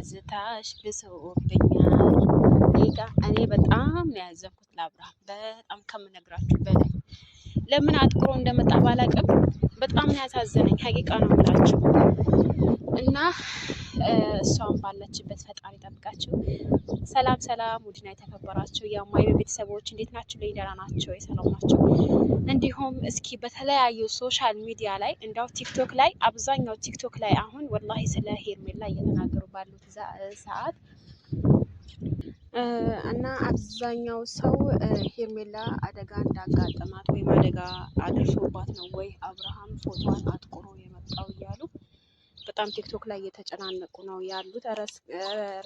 ትዝታሽ ብሶብኛል። ሌጋ እኔ በጣም ነው ያዘንኩት ለአብርሃም በጣም ከምነግራችሁ በላይ ለምን አጥቅሮ እንደመጣ ባላቅም በጣም ነው ያሳዘነኝ። ሀቂቃ ነው የምላችሁ እና እሷም ባለችበት ፈጣሪ ጠብቃቸው። ሰላም ሰላም፣ ውድና የተከበራችሁ የማይ ቤተሰቦች እንዴት ናችሁ? ላይ ደህና ናቸው፣ የሰላም ናቸው። እንዲሁም እስኪ በተለያዩ ሶሻል ሚዲያ ላይ እንዳው ቲክቶክ ላይ አብዛኛው ቲክቶክ ላይ አሁን ወላሂ ስለ ሄርሜላ እየተናገሩ ባሉት ሰዓት እና አብዛኛው ሰው ሄርሜላ አደጋ እንዳጋጠማት ወይም አደጋ አድርሶባት ነው ወይ አብርሃም ፎቶዋን አጥቁሮ የመጣው እያሉ በጣም ቲክቶክ ላይ እየተጨናነቁ ነው ያሉት።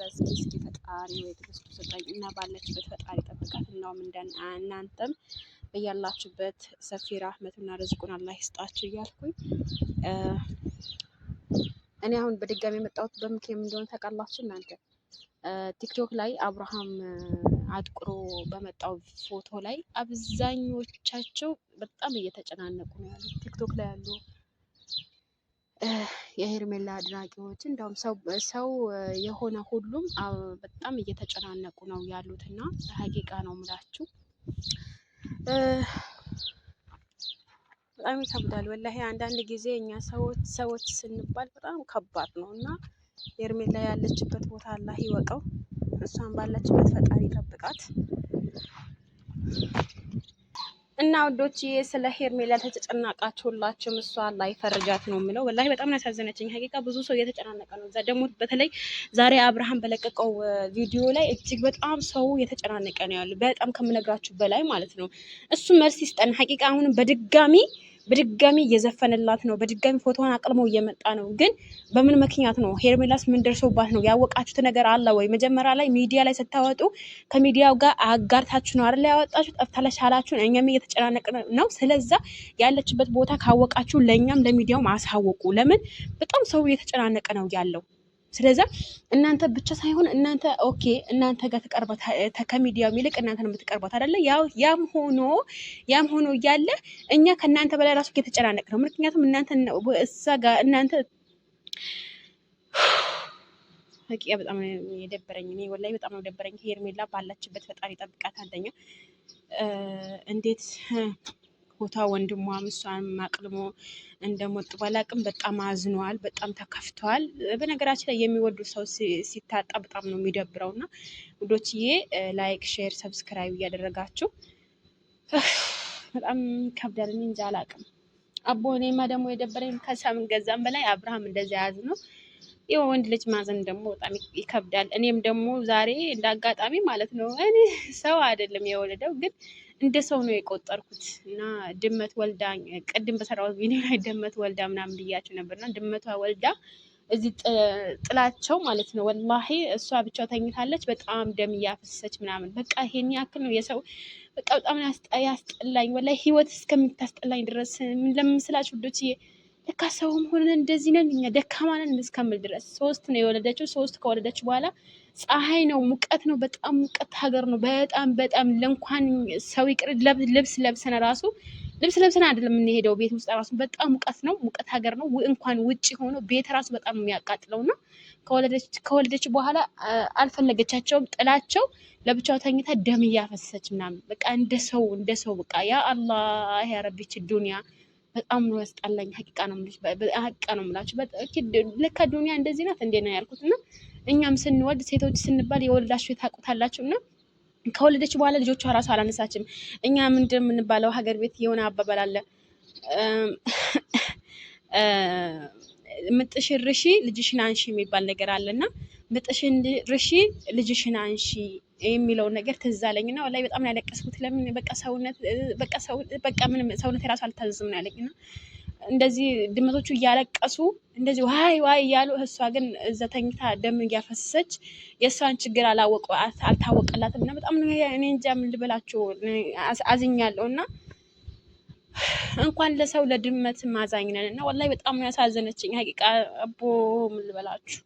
እስኪ ፈጣሪ ወይ ትዕግስቱ ስጠኝ እና ባለችበት ፈጣሪ ጠብቃት። እናውም እናንተም በያላችሁበት ሰፊ ራህመትና ርዝቁን አላህ ይስጣችሁ እያልኩኝ እኔ አሁን በድጋሚ የመጣሁት በምክንያት እንደሆነ ታውቃላችሁ እናንተ ቲክቶክ ላይ አብርሃም አጥቁሮ በመጣው ፎቶ ላይ አብዛኞቻቸው በጣም እየተጨናነቁ ነው ያሉት። ቲክቶክ ላይ ያሉ የሄርሜላ አድናቂዎች እንደውም ሰው የሆነ ሁሉም በጣም እየተጨናነቁ ነው ያሉት እና ሀቂቃ ነው የምላችሁ። በጣም ይከብዳል ወላሂ። አንዳንድ ጊዜ እኛ ሰዎች ስንባል በጣም ከባድ ነው እና ሄርሜላ ያለችበት ቦታ አላህ ይወቀው። እሷን ባለችበት ፈጣሪ ጠብቃት እና ወዶችዬ ስለ ሄርሜላ ተጨናቃችሁላችሁ እሷ አላህ ይፈርጃት ነው የምለው። ወላሂ በጣም ያሳዘነችኝ ሀቂቃ። ብዙ ሰው እየተጨናነቀ ነው። እዛ ደግሞ በተለይ ዛሬ አብርሃም በለቀቀው ቪዲዮ ላይ እጅግ በጣም ሰው እየተጨናነቀ ነው ያለው፣ በጣም ከምነግራችሁ በላይ ማለት ነው። እሱ መልስ ይስጠን ሀቂቃ። አሁንም በድጋሚ እየዘፈነላት ነው። በድጋሚ ፎቶዋን አቅልሞ እየመጣ ነው። ግን በምን ምክንያት ነው? ሄርሜላስ ምን ደርሶባት ነው? ያወቃችሁት ነገር አለ ወይ? መጀመሪያ ላይ ሚዲያ ላይ ስታወጡ ከሚዲያው ጋር አጋርታችሁ ነው አይደል ያወጣችሁ? ጠፍታለች አላችሁን? እኛም እየተጨናነቅን ነው። ስለዛ ያለችበት ቦታ ካወቃችሁ ለእኛም ለሚዲያውም አሳወቁ። ለምን በጣም ሰው እየተጨናነቀ ነው ያለው። ስለዛ እናንተ ብቻ ሳይሆን እናንተ ኦኬ እናንተ ጋር ተቀርባት ከሚዲያው ይልቅ እናንተ ነው የምትቀርባት አይደለ? ያም ሆኖ እያለ እኛ ከእናንተ በላይ ራሱ እየተጨናነቅ ነው። ምክንያቱም እናንተ እዛ ጋር እናንተ ሀቂያ በጣም የደበረኝ እኔ ወላሂ በጣም ነው ደበረኝ። ሄርሜላ ባላችበት ፈጣሪ ጠብቃት። አንደኛ እንዴት ቦታ ወንድሟም እሷን ማቅልሞ እንደሞጡ ባላቅም በጣም አዝኗል፣ በጣም ተከፍተዋል። በነገራችን ላይ የሚወዱ ሰው ሲታጣ በጣም ነው የሚደብረው እና ውዶችዬ ላይክ፣ ሼር፣ ሰብስክራይብ እያደረጋችሁ በጣም ከብዳል። እኔ እንጃ አላቅም አቦ። እኔማ ደግሞ የደበረኝ ከሳምን ገዛም በላይ አብርሃም እንደዚያ ያዝ ነው። የወንድ ልጅ ማዘን ደግሞ በጣም ይከብዳል። እኔም ደግሞ ዛሬ እንዳጋጣሚ ማለት ነው እኔ ሰው አይደለም የወለደው ግን እንደ ሰው ነው የቆጠርኩት እና ድመት ወልዳ ቅድም በሰራው ቪዲዮ ላይ ድመት ወልዳ ምናምን ብያችሁ ነበርና ድመቷ ወልዳ እዚህ ጥላቸው ማለት ነው። ወላሂ እሷ ብቻው ተኝታለች። በጣም ደም እያፈሰሰች ምናምን በቃ ይሄን ያክል ነው የሰው በቃ በጣም ያስጠላኝ ወላሂ። ህይወት እስከምታስጠላኝ ድረስ ለምስላችሁ ውዶች ለካ ሰውም ሆነን እንደዚህ ነን እኛ ደካማ ነን እስከምል ድረስ። 3 ነው የወለደችው። 3 ከወለደች በኋላ ፀሐይ ነው፣ ሙቀት ነው፣ በጣም ሙቀት ሀገር ነው። በጣም ለእንኳን ሰው ይቅር ልብስ ለብሰን ራሱ ልብስ ለብሰን አይደለም የምንሄደው ቤት ውስጥ ራሱ በጣም ሙቀት ነው፣ ሙቀት ሀገር ነው። እንኳን ውጪ ሆኖ ቤት ራሱ በጣም የሚያቃጥለው ነው። ከወለደች በኋላ አልፈለገቻቸውም፣ ጥላቸው ለብቻው ተኝታ ደም እያፈሰሰች ምናምን በቃ እንደ ሰው በቃ ያ አላህ ያ ረቢች ዱንያ በጣም ነው ያስጠላኝ። ሀቂቃ ነው የምላችሁ። ለካ ዱንያ እንደዚህ ናት እንዴ ነው ያልኩት። እና እኛም ስንወልድ ሴቶች ስንባል የወልዳችሁ ታውቁታላችሁ። እና ከወለደች በኋላ ልጆቿ ራሱ አላነሳችም። እኛ ምንድን የምንባለው ሀገር ቤት የሆነ አባባል አለ፣ ምጥሽን ርሺ ልጅሽን አንሺ የሚባል ነገር አለና ምጥሽን ርሺ ልጅሽን አንሺ የሚለውን ነገር ትዝ አለኝና ወላሂ በጣም ነው ያለቀስኩት። ለምን በቃ ምንም ሰውነት የራሱ አልታዘዝም ነው ያለኝና እንደዚህ ድመቶቹ እያለቀሱ እንደዚህ ዋይ እያሉ እሷ ግን እዛ ተኝታ ደም እያፈሰሰች የእሷን ችግር አልታወቀላትም። እና በጣም እኔ እንጃ ምን ልበላችሁ አዝኛለሁ። እና እንኳን ለሰው ለድመት ማዛኝ ነን እና ወላሂ በጣም ነው ያሳዘነችኝ ሀቂቃ አቦ ምን ልበላችሁ።